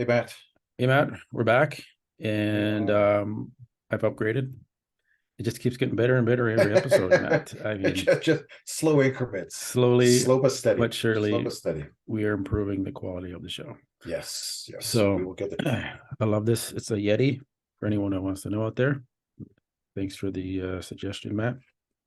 Hey, Matt. Hey Matt, we're back and Yeah. I've upgraded. It just keeps getting better and better every episode, Matt. I mean, Just slow increments, slowly slow but steady, but slow but surely steady. we are improving the quality of the show. Yes, yes, we So will get there. I love this. It's a Yeti for anyone that wants to know out there. Thanks for the suggestion, Matt.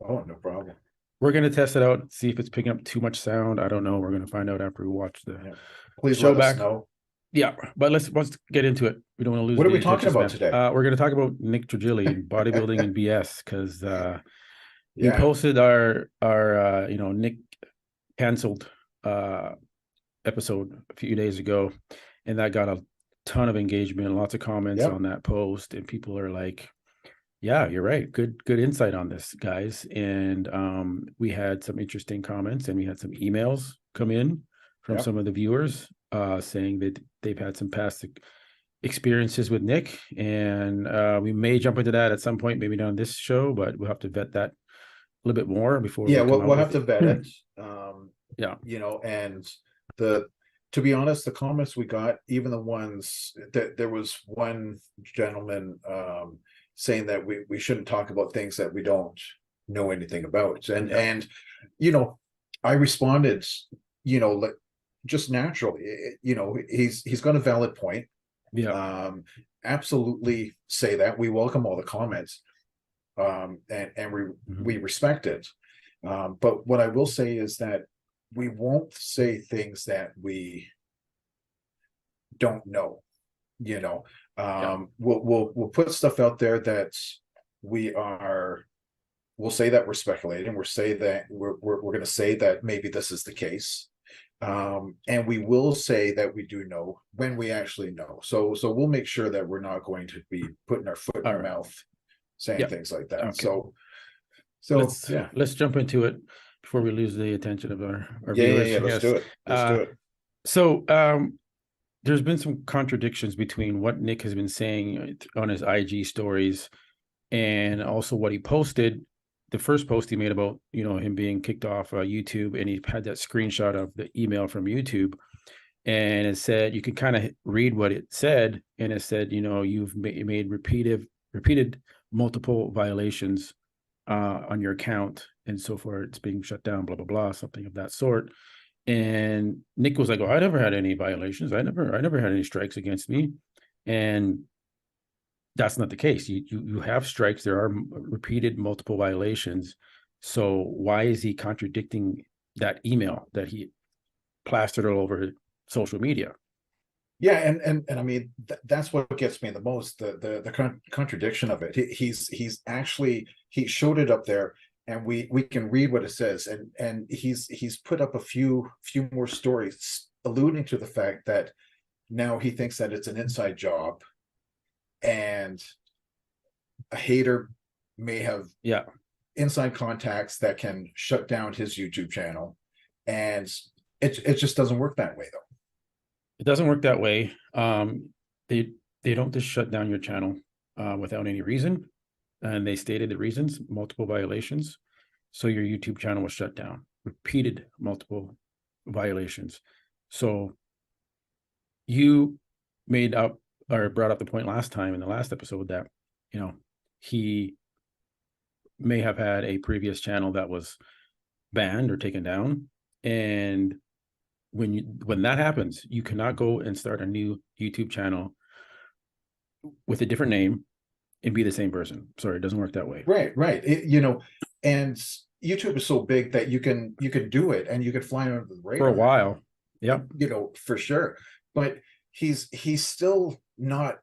Oh, no problem. We're going to test it out, see if it's picking up too much sound. I don't know. We're going to find out after we watch the Yeah. Please show let us back. know. Yeah, but let's get into it. We don't want to lose What are the we talking attention about span. today? We're going to talk about Nick Trijili and bodybuilding and BS because we Yeah, posted our Nick canceled uh episode a few days ago, and that got a ton of engagement, lots of comments yep, on that post, and people are like, "Yeah, you're right. Good insight on this, guys." And we had some interesting comments, and we had some emails come in from yep. some of the viewers saying that they've had some past experiences with Nick, and we may jump into that at some point, maybe not on this show, but we'll have to vet that a little bit more before Yeah, we come we'll out we'll have with to it. vet it. Um, Yeah, and the to be honest, the comments we got, even the ones that there was one gentleman saying that we shouldn't talk about things that we don't know anything about, and yeah, you know, I responded, like just naturally, he's got a valid point. yeah. Um, Absolutely say that we welcome all the comments, and Mhm. we respect it. But what I will say is that we won't say things that we don't know. You know, Yeah, we'll put stuff out there that we are. We'll say that we're speculating. We're say that we're going to say that maybe this is the case, and we will say that we do know when we actually know. So we'll make sure that we're not going to be putting our foot in all our right. mouth, saying Yeah, things like that. okay. So let's yeah, let's jump into it before we lose the attention of our yeah. viewers. Let's do Yes. it. Let's do uh it. so there's been some contradictions between what Nick has been saying on his IG stories and also what he posted. The first post he made about him being kicked off YouTube, and he had that screenshot of the email from YouTube, and it said, you could kind of read what it said, and it said, you've made repeated multiple violations on your account, and so forth. It's being shut down, blah blah blah, something of that sort. And Nick was like, "Oh, I never had any violations. I never had any strikes against me." And that's not the case. You have strikes. There are repeated multiple violations. So why is he contradicting that email that he plastered all over social media? Yeah, and I mean that's what gets me the most, the contradiction of it. He's actually, he showed it up there, and we can read what it says, and he's put up a few more stories alluding to the fact that now he thinks that it's an inside job, and a hater may have Yeah, inside contacts that can shut down his YouTube channel, and it just doesn't work that way though. it doesn't work that way. They they don't just shut down your channel without any reason, and they stated the reasons: multiple violations. So your YouTube channel was shut down, repeated multiple violations. So you made up or brought up the point last time in the last episode that he may have had a previous channel that was banned or taken down, and when that happens, you cannot go and start a new YouTube channel with a different name and be the same person. Sorry, it doesn't work that way. Right. And YouTube is so big that you can do it, and you can fly under the For a radar, while. Yep. for sure. But he's still not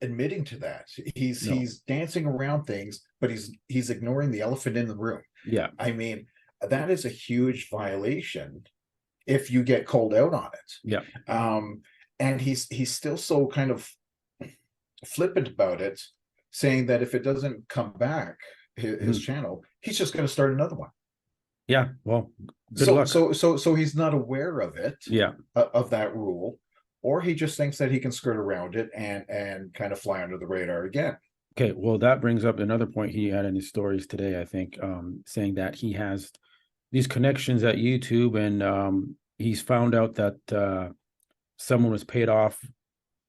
admitting to that. No. He's dancing around things, but he's ignoring the elephant in the room. Yeah. I mean, that is a huge violation if you get called out on Yeah. it. And he's still so kind of flippant about it, saying that if it doesn't come back, his Mhm. channel, he's just going to start another one. Yeah. Well, good So luck. so he's not aware of it, Yeah. of that rule, or he just thinks that he can skirt around it and kind of fly under the radar again. Okay. Well, that brings up another point he had in his stories today, I think, saying that he has these connections at YouTube, and he's found out that someone was paid off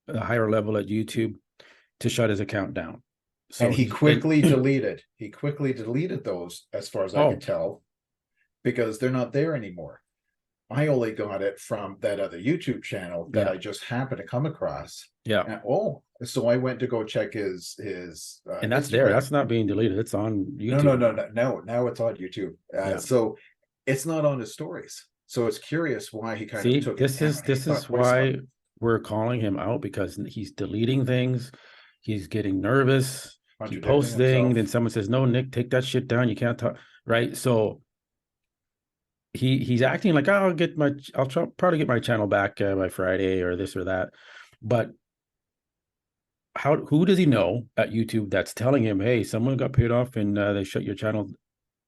a higher level at YouTube to shut his account down. So And he quickly deleted those, as far as I can tell, because they're not there anymore. I only got it from that other YouTube channel that I just happened to come across. Yeah. And, so I went to go check his and that's Instagram. there. That's not being deleted. It's on YouTube. No. Now it's on YouTube. So it's not on his stories. So it's curious why he kind of took this it is down. this is why we're calling him out, because he's deleting things. He's getting nervous. He posts things, then someone says, "No, Nick, take that shit down. You can't talk." Right? So he's acting like, "Oh, I'll probably get my channel back by Friday or this or that," but who does he know at YouTube that's telling him, "Hey, someone got paid off and they shut your channel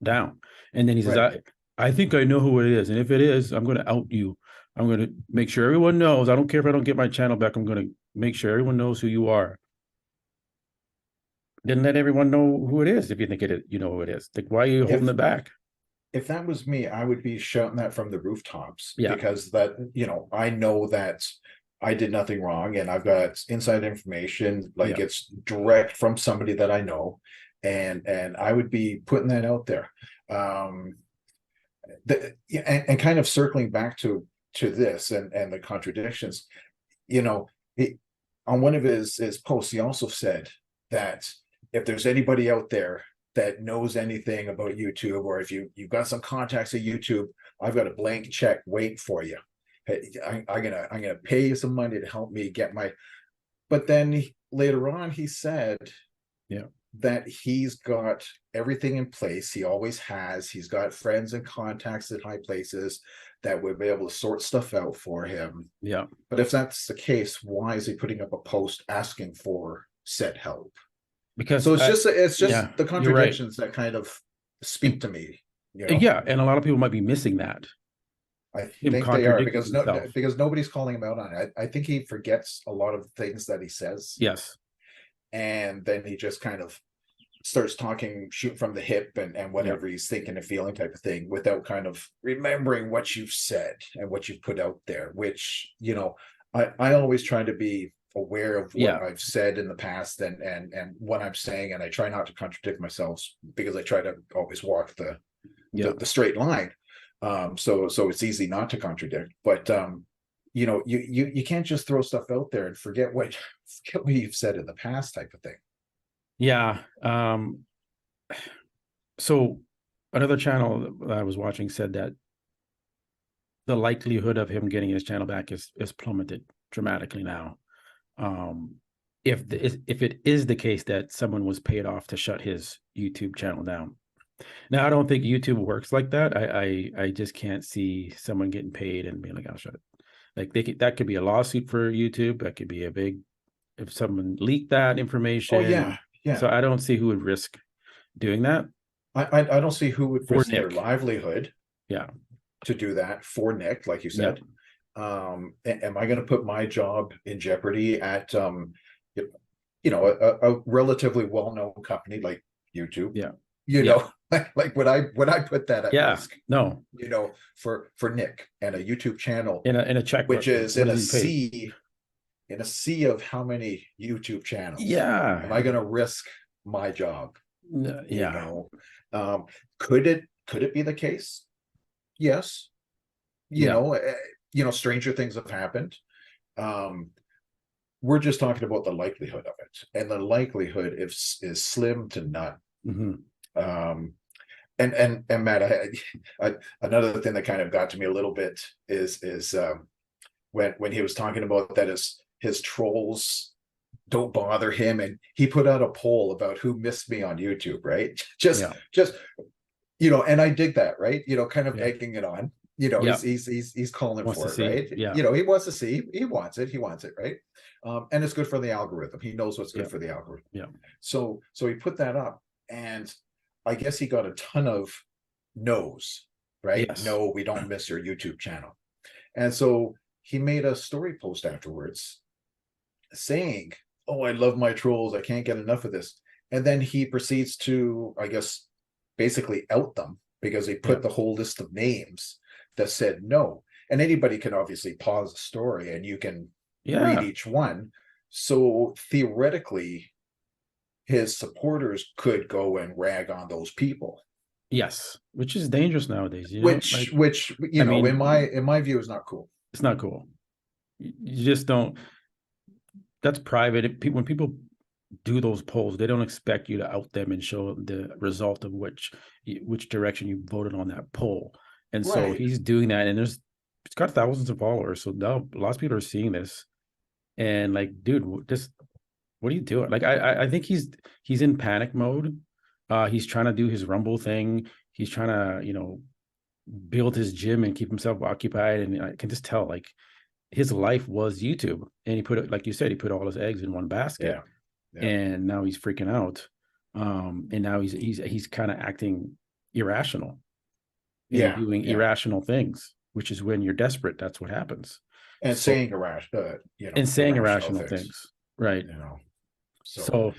down"? And then he says, I think I know who it is, and if it is, I'm going to out you. I'm going to make sure everyone knows. I don't care if I don't get my channel back. I'm going to make sure everyone knows who you are. Then let everyone know who it is. If you think you know who it is, like, why are you holding it back? If that was me, I would be shouting that from the rooftops, because that, I know that I did nothing wrong, and I've got inside information, like it's direct from somebody that I know, and I would be putting that out there. And kind of circling back to this and the contradictions, on one of his posts, he also said that if there's anybody out there that knows anything about YouTube, or if you've got some contacts at YouTube, I've got a blank check waiting for you. Hey, I'm gonna pay you some money to help me get my. But then later on, he said, that he's got everything in place. He always has. He's got friends and contacts at high places that would be able to sort stuff out for him. Yeah. But if that's the case, why is he putting up a post asking for said help? Because so it's just the contradictions that kind of speak to me. Yeah, and a lot of people might be missing that. I think they are, because nobody's calling him out on it. I think he forgets a lot of things that he says. Yes. And then he just kind of starts talking, shoot from the hip, and whatever he's thinking and feeling type of thing, without kind of remembering what you've said and what you've put out there, which, I always try to be aware of what I've said in the past and what I'm saying, and I try not to contradict myself, because I try to always walk the straight line. So it's easy not to contradict, but you can't just throw stuff out there and forget what you've said in the past type of thing. Yeah. So another channel that I was watching said that the likelihood of him getting his channel back is plummeted dramatically now. If it is the case that someone was paid off to shut his YouTube channel down. Now, I don't think YouTube works like that. I just can't see someone getting paid and being like, "I'll shut it." Like that could be a lawsuit for YouTube. That could be a big, if someone leaked that information. Oh yeah. So I don't see who would risk doing that. I don't see who would risk their livelihood. Yeah. To do that for Nick, like you said. Am I going to put my job in jeopardy at a relatively well-known company like YouTube? Like would I put that at risk? No. For Nick and a YouTube channel in a check, which is in a sea of how many YouTube channels? Am I going to risk my job? Could it be the case? Yes. Stranger things have happened. We're just talking about the likelihood of it, and the likelihood is slim to none. And Matt, another thing that kind of got to me a little bit is when he was talking about that his trolls don't bother him, and he put out a poll about who missed me on YouTube, right? Just and I dig that, right? Kind of egging it on. He's calling for it, right? He wants to see, he wants it, right? And it's good for the algorithm. He knows what's good for the algorithm. So he put that up, and I guess he got a ton of no's, right? No, we don't miss your YouTube channel. And so he made a story post afterwards saying, "Oh, I love my trolls. I can't get enough of this." And then he proceeds to, I guess, basically out them, because he put the whole list of names that said no. And anybody can obviously pause the story and you can read each one. So theoretically, his supporters could go and rag on those people. Yes, which is dangerous nowadays. You know, Which, like, you I know, mean, in my view, is not cool. it's not cool. You just don't. That's private. When people do those polls, they don't expect you to out them and show the result of which direction you voted on that poll. And so Right. he's doing that, and it's got thousands of followers. So now lots of people are seeing this, and like, dude, just what are you doing? Like, I think he's in panic mode. He's trying to do his Rumble thing. He's trying to, build his gym and keep himself occupied. And I can just tell, like, his life was YouTube, and he put it, like you said, he put all his eggs in one basket. Yeah. Yeah. And now he's freaking out. And now he's kind of acting irrational and Yeah. doing Yeah. irrational things, which is when you're desperate. That's what happens. And So, saying and saying irrational things. Right. You know. So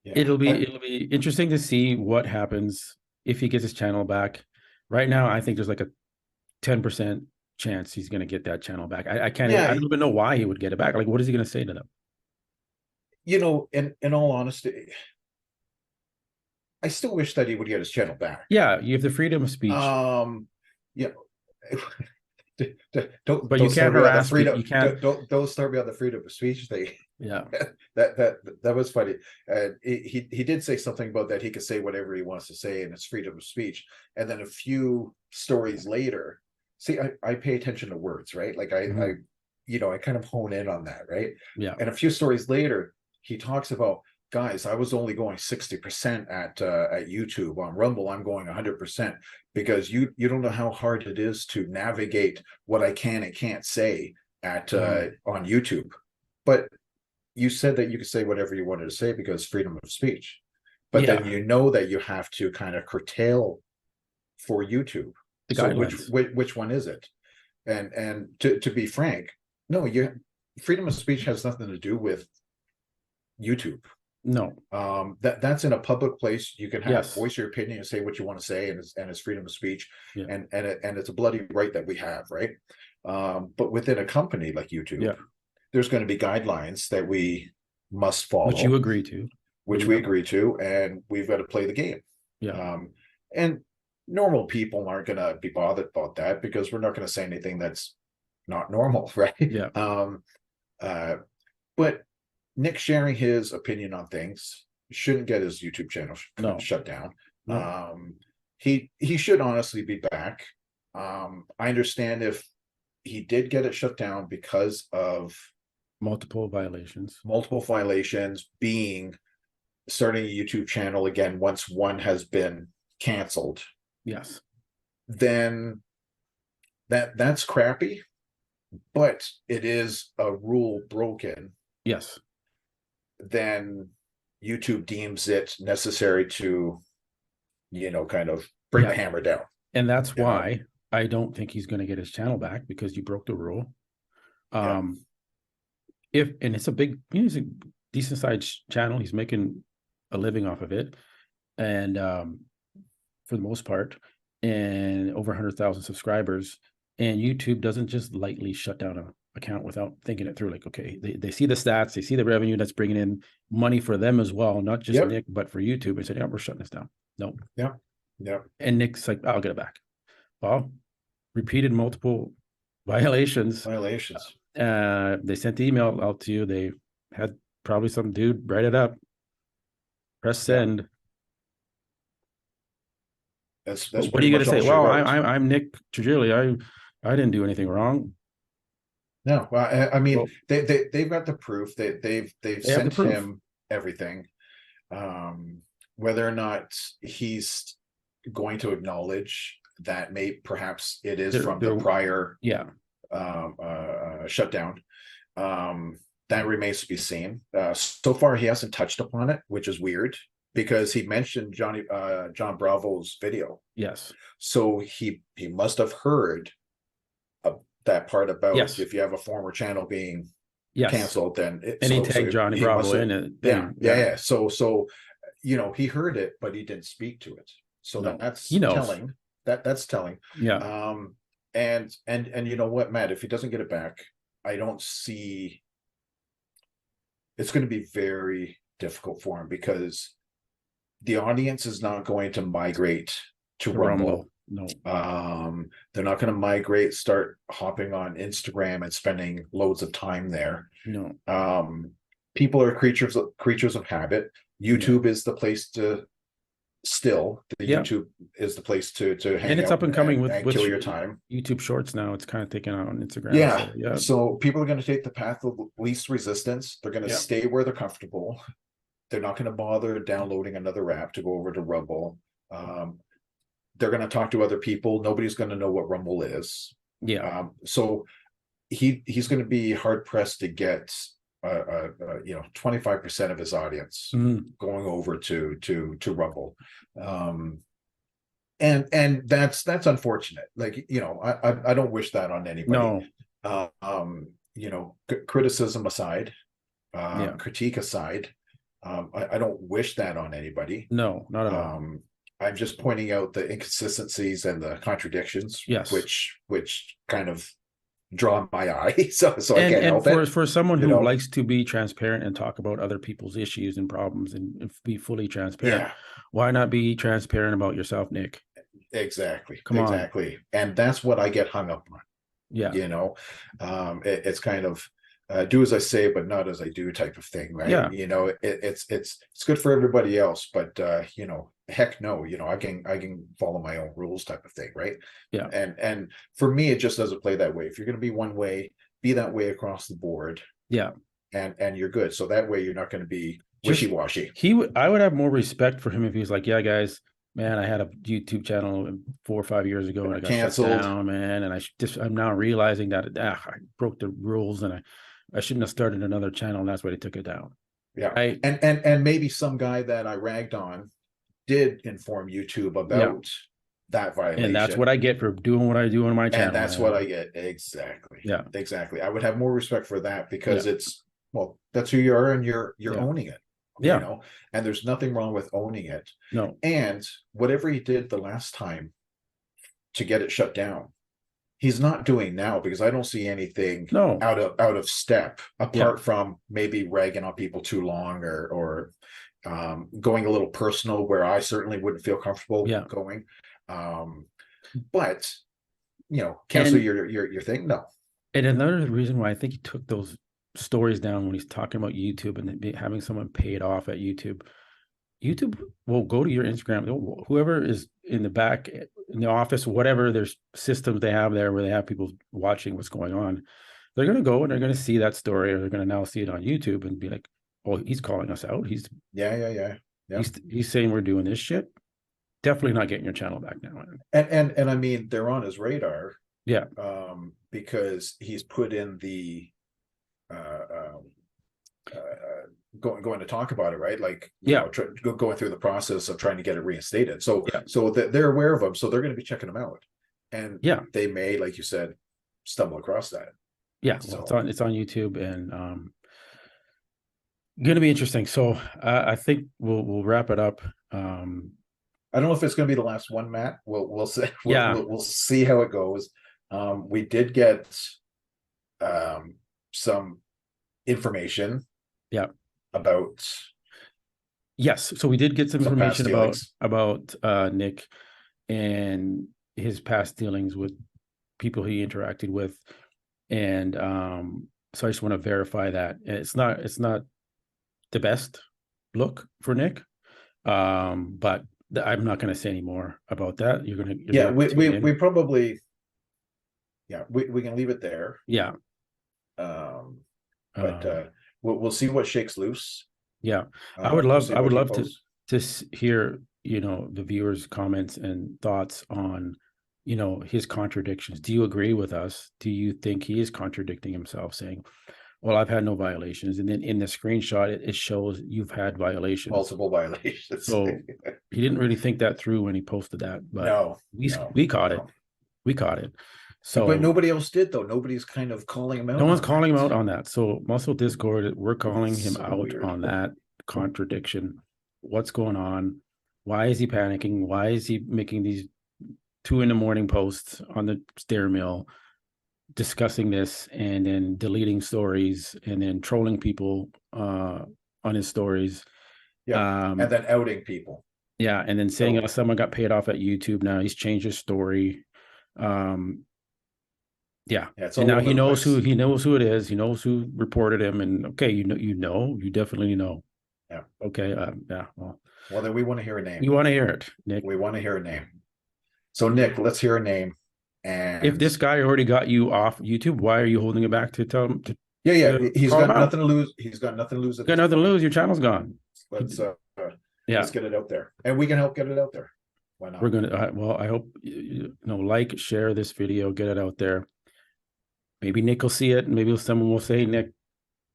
yeah. it'll be interesting to see what happens if he gets his channel back. Right now, I think there's like a 10% chance he's going to get that channel back. I can't. I don't even know why he would get it back. Like, what is he going to say to them? You know, in all honesty, I still wish that he would get his channel back. Yeah, you have the freedom of speech. Yeah. But you can't harass freedom. You can't. Don't start me on the freedom of speech thing. Yeah. that was funny. He did say something about that he could say whatever he wants to say and it's freedom of speech. And then a few stories later, see, I pay attention to words, right? Like I kind of hone in on that, right? Yeah. And a few stories later, he talks about, guys, I was only going 60% at YouTube. On Rumble, I'm going 100% because you don't know how hard it is to navigate what I can and can't say at on YouTube. But you said that you could say whatever you wanted to say because freedom of speech. But then you know that you have to kind of curtail for YouTube. So which one is it? And to be frank, no, freedom of speech has nothing to do with YouTube. No. That's in a public place. You can have voice your opinion and say what you want to say, and it's freedom of speech, and it's a bloody right that we have, right? But within a company like YouTube, there's going to be guidelines that we must follow, which you agree to, we agree to, and we've got to play the game. And normal people aren't going to be bothered about that because we're not going to say anything that's not normal, right? But Nick sharing his opinion on things shouldn't get his YouTube channel shut down. He should honestly be back. I understand if he did get it shut down because of multiple violations, being starting a YouTube channel again once one has been canceled. Yes. Then that's crappy, but it is a rule broken. Yes. Then YouTube deems it necessary to, kind of bring the hammer down. And that's why I don't think he's going to get his channel back, because you broke the rule. And it's a big, he's a decent sized channel. He's making a living off of it. And for the most part, and over 100,000 subscribers. And YouTube doesn't just lightly shut down an account without thinking it through. Like, okay, they see the stats, they see the revenue that's bringing in money for them as well, not just Nick, but for YouTube. And said, yeah, we're shutting this down. No. And Nick's like, I'll get it back. Well, repeated multiple violations. They sent the email out to you. They had probably some dude write it up, press send. That's what are you going to say? Well, I'm Nick Trijili. I didn't do anything wrong. No, well, I mean, they've got the proof. They've sent him everything. Whether or not he's going to acknowledge that, perhaps it is from the prior shutdown. That remains to be seen. So far, he hasn't touched upon it, which is weird, because he mentioned John Bravo's video. Yes. So he must have heard that part about if you have a former channel being canceled, then he tagged Johnny Bravo in it. Yeah. So he heard it, but he didn't speak to it. So that's telling. That's telling. Yeah. And you know what, Matt? If he doesn't get it back, I don't see it's going to be very difficult for him because the audience is not going to migrate to Rumble. No. They're not going to migrate, start hopping on Instagram and spending loads of time there. No. People are creatures of habit. YouTube is the place to YouTube is the place to hang and it's out up and coming with kill your time. YouTube Shorts now. It's kind of taken out on Instagram. So people are going to take the path of least resistance. They're going to stay where they're comfortable. They're not going to bother downloading another app to go over to Rumble. They're going to talk to other people. Nobody's going to know what Rumble is. So he's going to be hard pressed to get 25% of his audience going over to Rumble. And that's unfortunate. Like, I don't wish that on anybody. No. Criticism aside, critique aside, I don't wish that on anybody. No, not at all. I'm just pointing out the inconsistencies and the contradictions, which kind of draw my eye. So I can't help it. For someone who likes to be transparent and talk about other people's issues and problems and be fully transparent, why not be transparent about yourself, Nick? Exactly. Come on. And that's what I get hung up on. It's kind of do as I say, but not as I do type of thing, right? It's good for everybody else, but heck no, I can follow my own rules type of thing, right? And for me, it just doesn't play that way. If you're going to be one way, be that way across the board. And you're good. So that way you're not going to be wishy-washy. I would have more respect for him if he was like, yeah, guys, man, I had a YouTube channel 4 or 5 years ago and I got canceled, shut down, man. And I'm now realizing that I broke the rules and I shouldn't have started another channel, and that's why they took it down. And maybe some guy that I ragged on did inform YouTube about that violation. And that's what I get for doing what I do on my channel. And that's what I get. Exactly. Exactly. I would have more respect for that because it's, that's who you are and you're owning it. And there's nothing wrong with owning it. No. And whatever he did the last time to get it shut down, he's not doing now, because I don't see anything out of step apart from maybe ragging on people too long or going a little personal where I certainly wouldn't feel comfortable going. But cancel your thing. No. And another reason why I think he took those stories down when he's talking about YouTube and having someone pay it off at YouTube will go to your Instagram. Whoever is in the back in the office, whatever there's systems they have there where they have people watching what's going on, they're going to go and they're going to see that story, or they're going to now see it on YouTube and be like, oh, he's calling us out. He's saying we're doing this shit. Definitely not getting your channel back now. And I mean, they're on his radar. Because he's put in the going to talk about it, right? Like, going through the process of trying to get it reinstated. So they're aware of them, so they're going to be checking them out, and they may, like you said, stumble across that. It's on YouTube, and going to be interesting. So I think we'll wrap it up. I don't know if it's going to be the last one, Matt. We'll see. We'll see how it goes. We did get some information about so we did get some information about Nick and his past dealings with people he interacted with, and so I just want to verify that it's not the best look for Nick, but I'm not going to say any more about that. We probably we can leave it there. But we'll see what shakes loose. I would love to hear the viewers' comments and thoughts on his contradictions. Do you agree with us? Do you think he is contradicting himself, saying, well, I've had no violations, and then in the screenshot it shows you've had violations, multiple violations? So he didn't really think that through when he posted that, but we caught it. So, but nobody else did, though. Nobody's kind of calling him out. No one's calling him out on that. So Muscle Discord, we're calling him out on that contradiction. What's going on? Why is he panicking? Why is he making these 2 a.m. posts on the stair mill? discussing this and then deleting stories and then trolling people on his stories. Yeah, and then outing people. Yeah, and then saying someone got paid off at YouTube. Now he's changed his story. Yeah, and now he knows who it is. He knows who reported him, and okay, you definitely know. Yeah. Okay. Yeah. Well, then we want to hear a name. You want to hear it, Nick? We want to hear a name. So, Nick, let's hear a name. And if this guy already got you off YouTube, why are you holding it back to tell him? He's got nothing to lose. He's got nothing to lose. Got nothing to lose. Your channel's gone. Let's get it out there, and we can help get it out there. Why not? We're gonna. Well, I hope like, share this video, get it out there. Maybe Nick will see it. Maybe someone will say, Nick,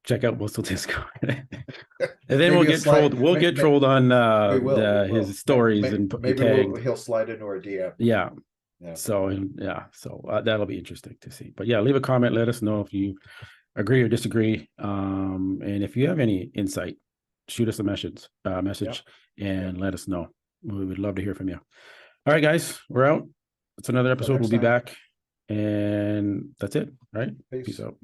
check out Whistle Disco. And then we'll get trolled. We'll get trolled on his stories and maybe he'll slide into our DM. Yeah. So that'll be interesting to see. But yeah, leave a comment. Let us know if you agree or disagree. And if you have any insight, shoot us a message and let us know. We would love to hear from you. All right, guys, we're out. It's another episode. We'll be back. And that's it. All right. Peace out.